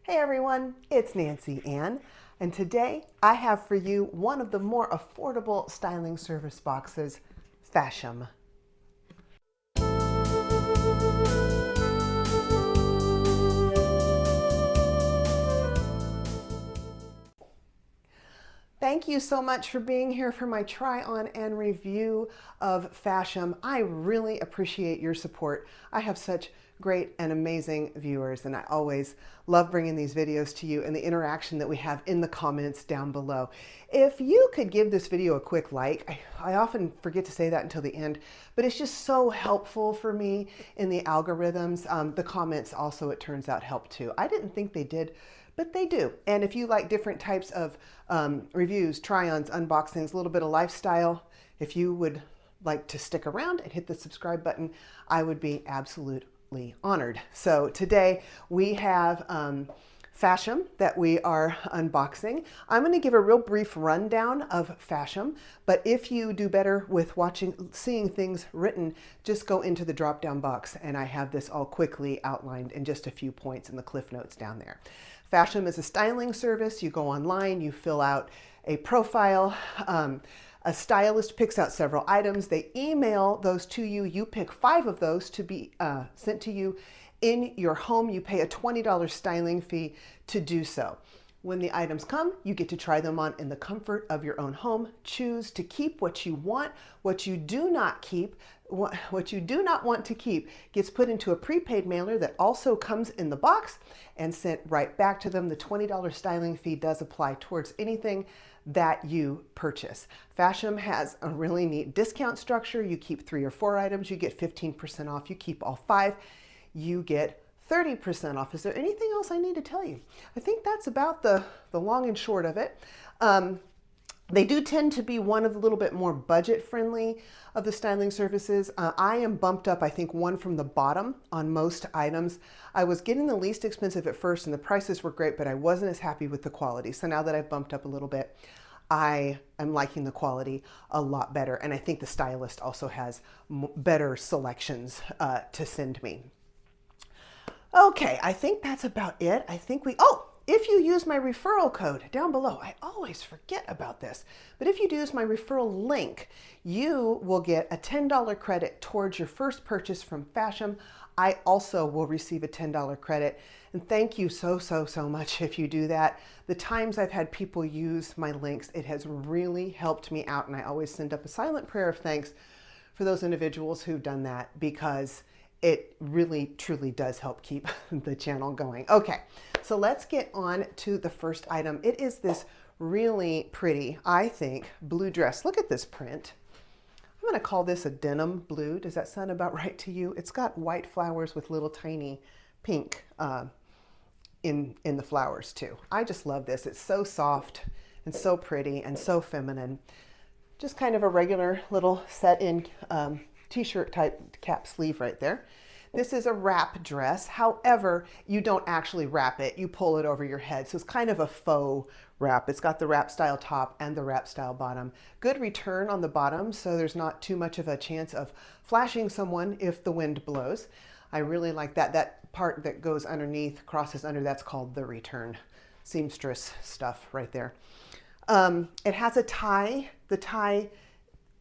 Hey everyone, it's Nancy Ann, and today I have for you one of the more affordable styling service boxes, Fashom. Thank you so much for being here for my try on and review of Fashom. I really appreciate your support. I have such great and amazing viewers, and I always love bringing these videos to you and the interaction that we have in the comments down below. If you could give this video a quick like, I often forget to say that until the end, but it's just so helpful for me in the algorithms. The comments also, it turns out, help too. I didn't think they did, but they do. And if you like different types of reviews, try-ons, unboxings, a little bit of lifestyle, if you would like to stick around and hit the subscribe button, I would be absolutely honored. So today we have Fashom that we are unboxing. I'm going to give a real brief rundown of Fashom, but if you do better with seeing things written, just go into the drop-down box and I have this all quickly outlined in just a few points in the cliff notes down there. Fashom is a styling service. You go online, you fill out a profile. A stylist picks out several items. They email those to you. You pick 5 of those to be sent to you in your home. You pay a $20 styling fee to do so. When the items come, you get to try them on in the comfort of your own home. Choose to keep what you want. What you do not want to keep gets put into a prepaid mailer that also comes in the box and sent right back to them. The $20 styling fee does apply towards anything that you purchase. Fashom has a really neat discount structure. You keep 3 or 4 items, you get 15% off. You keep all 5, you get 30% off. Is there anything else I need to tell you? I think that's about the long and short of it. They do tend to be one of the little bit more budget friendly of the styling services. I am bumped up, I think, one from the bottom on most items. I was getting the least expensive at first and the prices were great, but I wasn't as happy with the quality. So now that I've bumped up a little bit, I am liking the quality a lot better. And I think the stylist also has better selections to send me. Okay, I think that's about it. I think if you use my referral code down below, I always forget about this, but if you use my referral link, you will get a $10 credit towards your first purchase from Fashom. I also will receive a $10 credit, and thank you so much if you do that. The times I've had people use my links, it has really helped me out, and I always send up a silent prayer of thanks for those individuals who've done that, because it really truly does help keep the channel going. Okay, so let's get on to the first item. It is this really pretty, I think, blue dress. Look at this print. I'm going to call this a denim blue. Does that sound about right to you? It's got white flowers with little tiny pink in the flowers too. I just love this. It's so soft and so pretty and so feminine. Just kind of a regular little set-in t-shirt type cap sleeve right there. This is a wrap dress. However, you don't actually wrap it. You pull it over your head. So it's kind of a faux wrap. It's got the wrap style top and the wrap style bottom. Good return on the bottom, so there's not too much of a chance of flashing someone if the wind blows. I really like that. That part that goes underneath, crosses under, that's called the return seamstress stuff right there. It has a tie. The tie,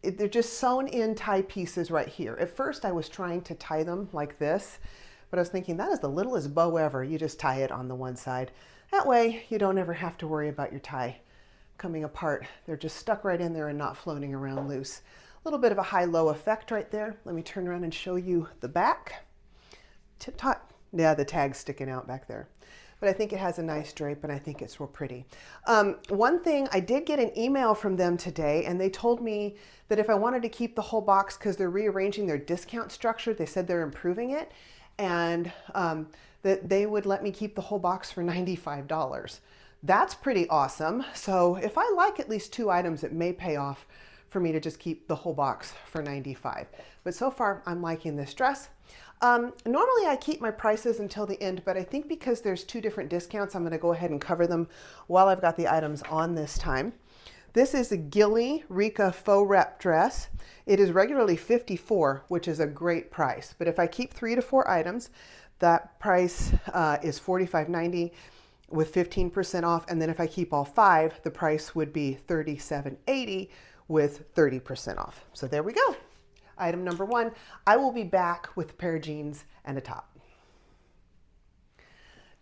they're just sewn in tie pieces right here. At first I was trying to tie them like this, but I was thinking that is the littlest bow ever. You just tie it on the one side. That way you don't ever have to worry about your tie coming apart. They're just stuck right in there and not floating around loose. A little bit of a high-low effect right there. Let me turn around and show you the back. Tip-top. Yeah, the tag's sticking out back there. But I think it has a nice drape and I think it's real pretty. One thing, I did get an email from them today and they told me that if I wanted to keep the whole box, because they're rearranging their discount structure, they said they're improving it, and that they would let me keep the whole box for $95. That's pretty awesome. So if I like at least 2 items, it may pay off for me to just keep the whole box for $95. But so far I'm liking this dress. Normally I keep my prices until the end, but I think because there's 2 different discounts, I'm going to go ahead and cover them while I've got the items on this time. This is a Gilly Rika faux wrap dress. It is regularly $54, which is a great price. But if I keep 3 to 4 items, that price is $45.90. with 15% off. And then if I keep all 5, the price would be $37.80 with 30% off. So there we go. Item number 1. I will be back with a pair of jeans and a top.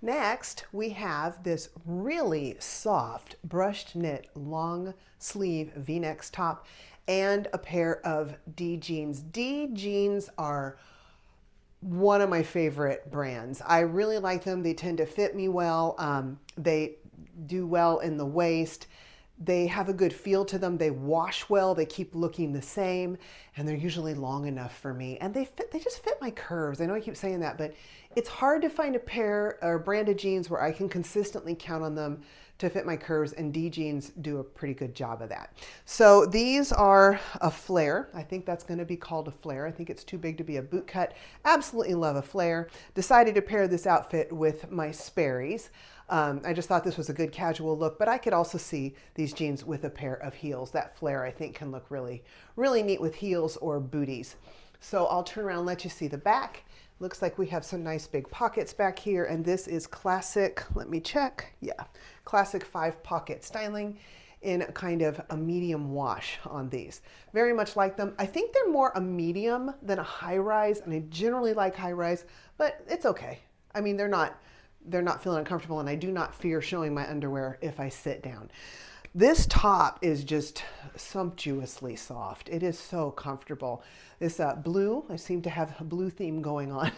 Next, we have this really soft brushed knit long sleeve V-neck top and a pair of D jeans. D jeans are one of my favorite brands. I really like them. They tend to fit me well. They do well in the waist. They have a good feel to them. They wash well. They keep looking the same, and they're usually long enough for me. And they just fit my curves. I know I keep saying that, but it's hard to find a pair or brand of jeans where I can consistently count on them to fit my curves, and D jeans do a pretty good job of that. So these are a flare. I think that's going to be called a flare. I think it's too big to be a boot cut. Absolutely love a flare. Decided to pair this outfit with my Sperry's. I just thought this was a good casual look, but I could also see these jeans with a pair of heels. That flare I think can look really, really neat with heels or booties. So I'll turn around and let you see the back. Looks like we have some nice big pockets back here, and this is classic, let me check, yeah, classic 5-pocket styling in kind of a medium wash on these. Very much like them. I think they're more a medium than a high rise, and I generally like high rise, but it's okay. I mean, they're not feeling uncomfortable, and I do not fear showing my underwear if I sit down. This top is just sumptuously soft. It is so comfortable. This blue, I seem to have a blue theme going on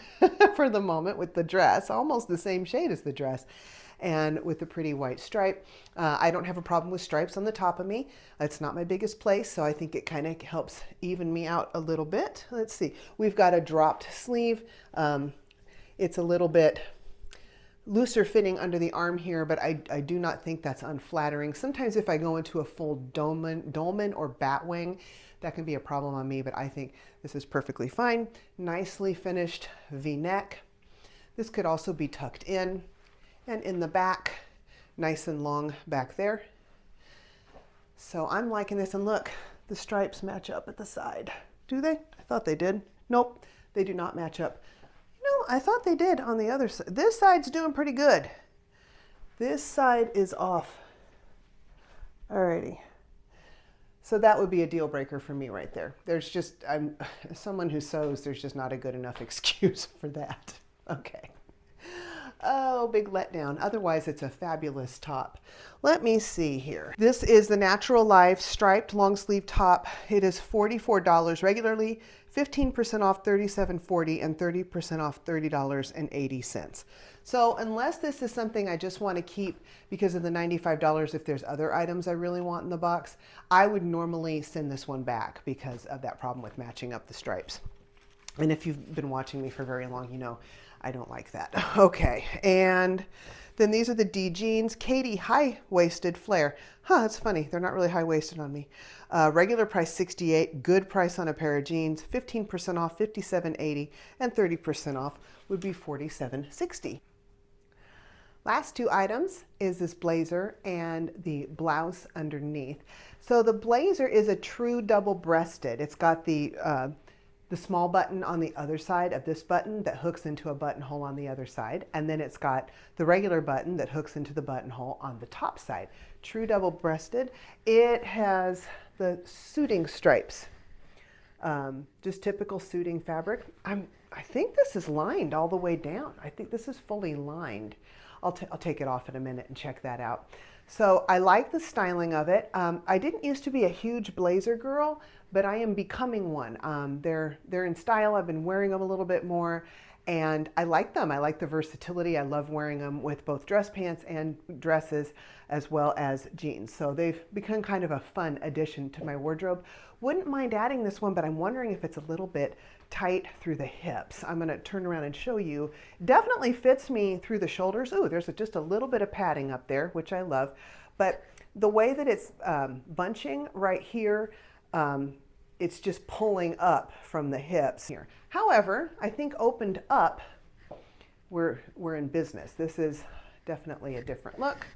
for the moment with the dress, almost the same shade as the dress, and with the pretty white stripe. I don't have a problem with stripes on the top of me. It's not my biggest place, so I think it kind of helps even me out a little bit. Let's see. We've got a dropped sleeve. It's a little bit looser fitting under the arm here, but I do not think that's unflattering. Sometimes if I go into a full dolman or bat wing, that can be a problem on me, but I think this is perfectly fine. Nicely finished V-neck. This could also be tucked in, and in the back, nice and long back there. So I'm liking this, and look, the stripes match up at the side. Do they? I thought they did. Nope, they do not match up. No, I thought they did on the other side. This side's doing pretty good. This side is off. Alrighty. So that would be a deal breaker for me right there. There's just, I'm someone who sews, there's just not a good enough excuse for that. Okay. Oh, big letdown. Otherwise, it's a fabulous top. Let me see here. This is the Natural Life striped long sleeve top. It is $44 regularly, 15% off $37.40, and 30% off $30.80. So unless this is something I just want to keep because of the $95, if there's other items I really want in the box, I would normally send this one back because of that problem with matching up the stripes. And if you've been watching me for very long, you know I don't like that. Okay, and then these are the D jeans, Katie high-waisted flare. Huh, that's funny. They're not really high-waisted on me. Regular price $68, good price on a pair of jeans, 15% off $57.80, and 30% off would be $47.60. Last two items is this blazer and the blouse underneath. So the blazer is a true double-breasted. It's got the small button on the other side of this button that hooks into a buttonhole on the other side. And then it's got the regular button that hooks into the buttonhole on the top side. True double-breasted. It has the suiting stripes. Just typical suiting fabric. I think this is lined all the way down. I think this is fully lined. I'll take it off in a minute and check that out. So I like the styling of it. I didn't used to be a huge blazer girl, but I am becoming one. They're in style. I've been wearing them a little bit more, and I like them. I like the versatility. I love wearing them with both dress pants and dresses as well as jeans. So they've become kind of a fun addition to my wardrobe. Wouldn't mind adding this one, but I'm wondering if it's a little bit tight through the hips. I'm going to turn around and show you. Definitely fits me through the shoulders. Ooh, there's just a little bit of padding up there, which I love. But the way that it's bunching right here, it's just pulling up from the hips here. However, I think opened up, we're in business. This is definitely a different look.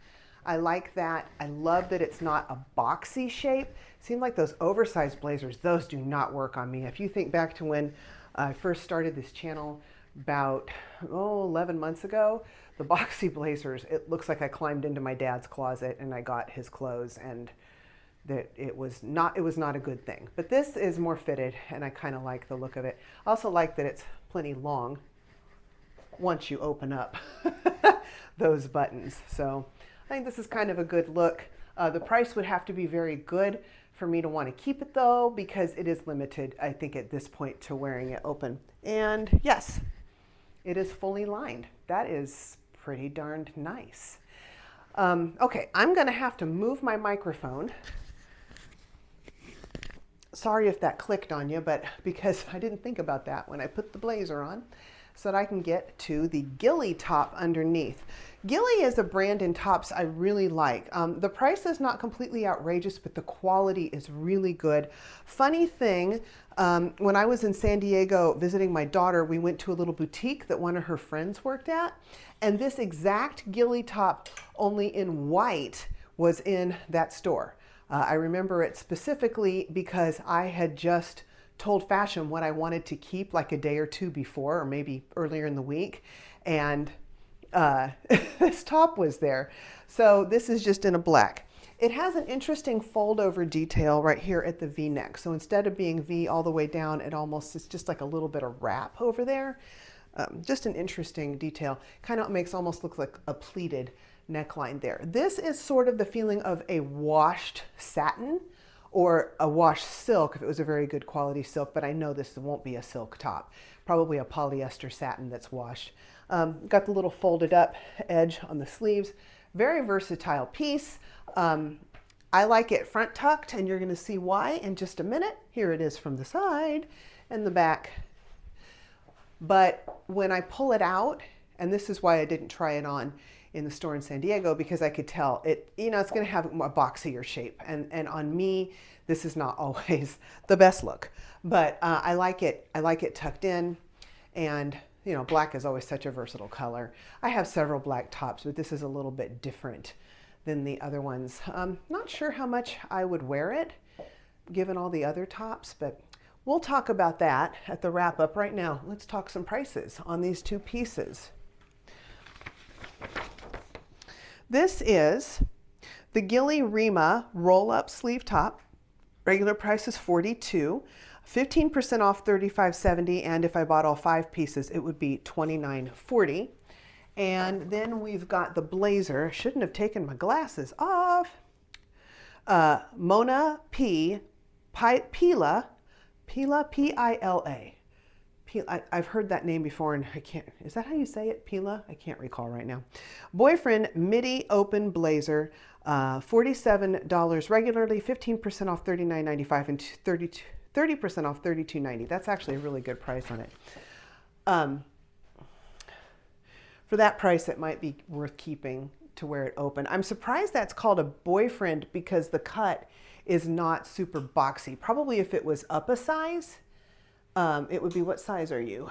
I like that. I love that it's not a boxy shape. Seemed like those oversized blazers, those do not work on me. If you think back to when I first started this channel about 11 months ago, the boxy blazers, it looks like I climbed into my dad's closet and I got his clothes, and that it was not a good thing. But this is more fitted, and I kind of like the look of it. I also like that it's plenty long once you open up those buttons. So I think this is kind of a good look. The price would have to be very good for me to want to keep it though, because it is limited, I think, at this point to wearing it open. And yes, it is fully lined. That is pretty darned nice. Okay, I'm going to have to move my microphone. Sorry if that clicked on you, but because I didn't think about that when I put the blazer on, so that I can get to the ghillie top underneath. Ghillie is a brand in tops I really like. The price is not completely outrageous, but the quality is really good. Funny thing, when I was in San Diego visiting my daughter, we went to a little boutique that one of her friends worked at, and this exact ghillie top, only in white, was in that store. I remember it specifically because I had just told Fashom what I wanted to keep like a day or two before, or maybe earlier in the week, and this top was there. So this is just in a black. It has an interesting fold over detail right here at the V-neck. So instead of being V all the way down, it's just like a little bit of wrap over there. Just an interesting detail. Kind of makes almost look like a pleated neckline there. This is sort of the feeling of a washed satin or a washed silk if it was a very good quality silk, but I know this won't be a silk top. Probably a polyester satin that's washed. Got the little folded up edge on the sleeves. Very versatile piece. I like it front tucked, and you're going to see why in just a minute. Here it is from the side and the back. But when I pull it out, and this is why I didn't try it on in the store in San Diego, because I could tell it, it's going to have a boxier shape. And on me, this is not always the best look, but I like it tucked in, and black is always such a versatile color. I have several black tops, but this is a little bit different than the other ones. Not sure how much I would wear it given all the other tops, but we'll talk about that at the wrap up. Right now, let's talk some prices on these two pieces. This is the Ghillie Rima roll-up sleeve top. Regular price is $42, 15% off $35.70, and if I bought all 5 pieces, it would be $29.40. And then we've got the blazer. I shouldn't have taken my glasses off. Mona Pila, P-I-L-A. I've heard that name before, and I can't, is that how you say it? Pila? I can't recall right now. Boyfriend midi open blazer, $47 regularly, 15% off $39.95, and 30% off $32.90. That's actually a really good price on it. For that price, it might be worth keeping to wear it open. I'm surprised that's called a boyfriend because the cut is not super boxy. Probably if it was up a size, it would be, what size are you?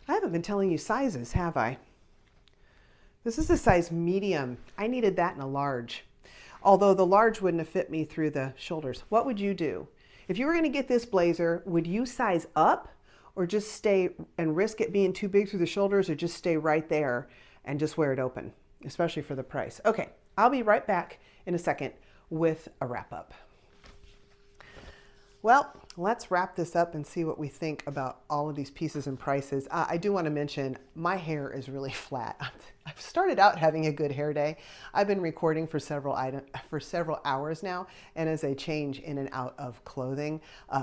I haven't been telling you sizes, have I? This is a size medium. I needed that in a large. Although the large wouldn't have fit me through the shoulders. What would you do? If you were going to get this blazer, would you size up or just stay and risk it being too big through the shoulders, or just stay right there and just wear it open, especially for the price? Okay, I'll be right back in a second with a wrap up. Well, let's wrap this up and see what we think about all of these pieces and prices. I do want to mention my hair is really flat. I've started out having a good hair day. I've been recording for several hours now, and as I change in and out of clothing,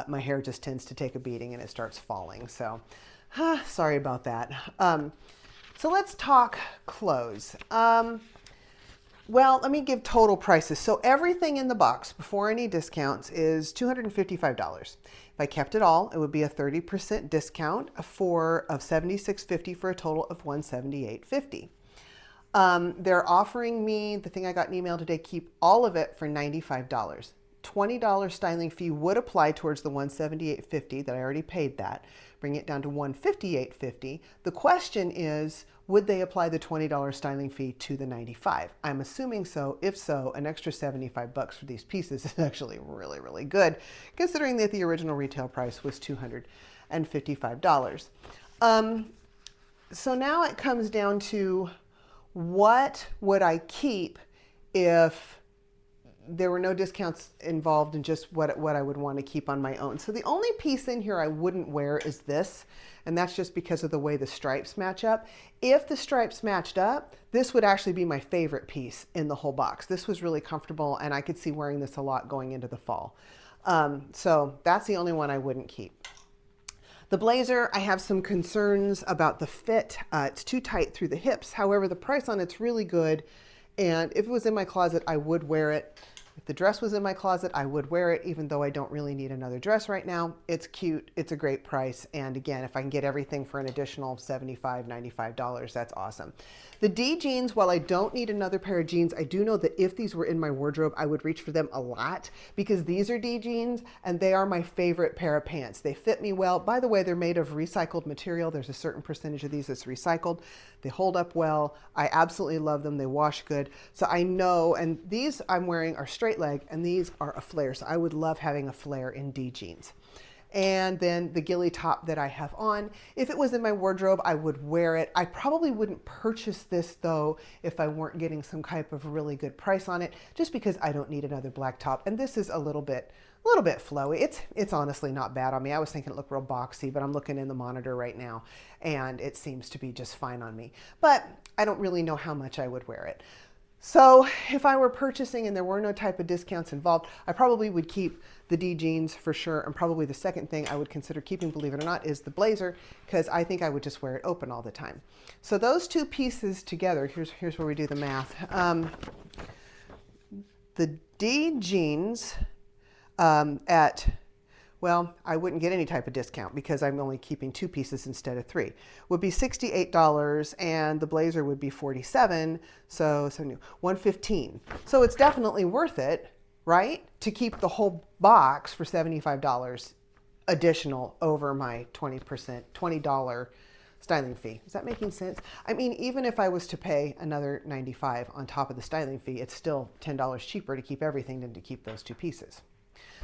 my hair just tends to take a beating and it starts falling. So, sorry about that. So let's talk clothes. Well, let me give total prices. So everything in the box before any discounts is $255. If I kept it all, it would be a 30% discount of $76.50 for a total of $178.50. They're offering me, the thing I got an email today, keep all of it for $95. $20 styling fee would apply towards the $178.50 that I already paid that, bring it down to $158.50. The question is, would they apply the $20 styling fee to the $95? I'm assuming so. If so, an extra $75 for these pieces is actually really, really good, considering that the original retail price was $255. So now it comes down to what would I keep if there were no discounts involved and just what I would want to keep on my own. So the only piece in here I wouldn't wear is this, and that's just because of the way the stripes match up. If the stripes matched up, this would actually be my favorite piece in the whole box. This was really comfortable, and I could see wearing this a lot going into the fall. So that's the only one I wouldn't keep. The blazer, I have some concerns about the fit. It's too tight through the hips. However, the price on it's really good. And if it was in my closet, I would wear it. If the dress was in my closet, I would wear it, even though I don't really need another dress right now. It's cute. It's a great price. And again, if I can get everything for an additional $75, $95, that's awesome. The D jeans, while I don't need another pair of jeans, I do know that if these were in my wardrobe, I would reach for them a lot because these are D jeans and they are my favorite pair of pants. They fit me well. By the way, they're made of recycled material. There's a certain percentage of these that's recycled. They hold up well. I absolutely love them. They wash good. So I know, and these I'm wearing are straight leg and these are a flare. So I would love having a flare in D jeans. And then the ghillie top that I have on, if it was in my wardrobe, I would wear it. I probably wouldn't purchase this though if I weren't getting some type of really good price on it, just because I don't need another black top. And this is a little bit flowy. It's honestly not bad on me. I was thinking it looked real boxy, but I'm looking in the monitor right now and it seems to be just fine on me. But I don't really know how much I would wear it. So if I were purchasing and there were no type of discounts involved, I probably would keep the D jeans for sure. And probably the second thing I would consider keeping, believe it or not, is the blazer, because I think I would just wear it open all the time. So those two pieces together, here's where we do the math. The D jeans well, I wouldn't get any type of discount because I'm only keeping two pieces instead of three, would be $68 and the blazer would be $47, so $115. So it's definitely worth it, right? To keep the whole box for $75 additional over my 20% styling fee. Is that making sense? I mean, even if I was to pay another $95 on top of the styling fee, it's still $10 cheaper to keep everything than to keep those two pieces.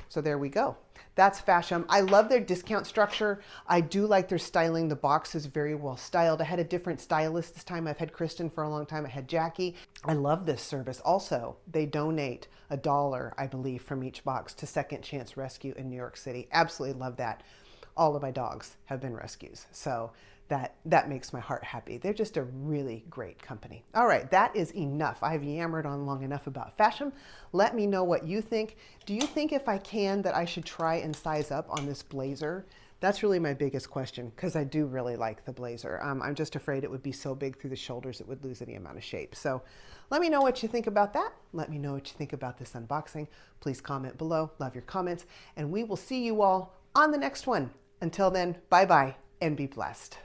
So there we go. That's Fashom. I love their discount structure. I do like their styling. The box is very well styled. I had a different stylist this time. I've had Kristen for a long time. I had Jackie. I love this service. Also, they donate $1, I believe, from each box to Second Chance Rescue in New York City. Absolutely love that. All of my dogs have been rescues. So that makes my heart happy. They're just a really great company. All right, that is enough. I've yammered on long enough about Fashom. Let me know what you think. Do you think if I can that I should try and size up on this blazer? That's really my biggest question because I do really like the blazer. I'm just afraid it would be so big through the shoulders it would lose any amount of shape. So let me know what you think about that. Let me know what you think about this unboxing. Please comment below. Love your comments. And we will see you all on the next one. Until then, bye-bye and be blessed.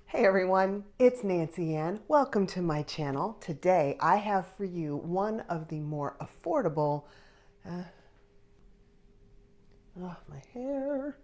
Hey everyone, it's Nancy Ann. Welcome to my channel. Today I have for you one of the more affordable, my hair.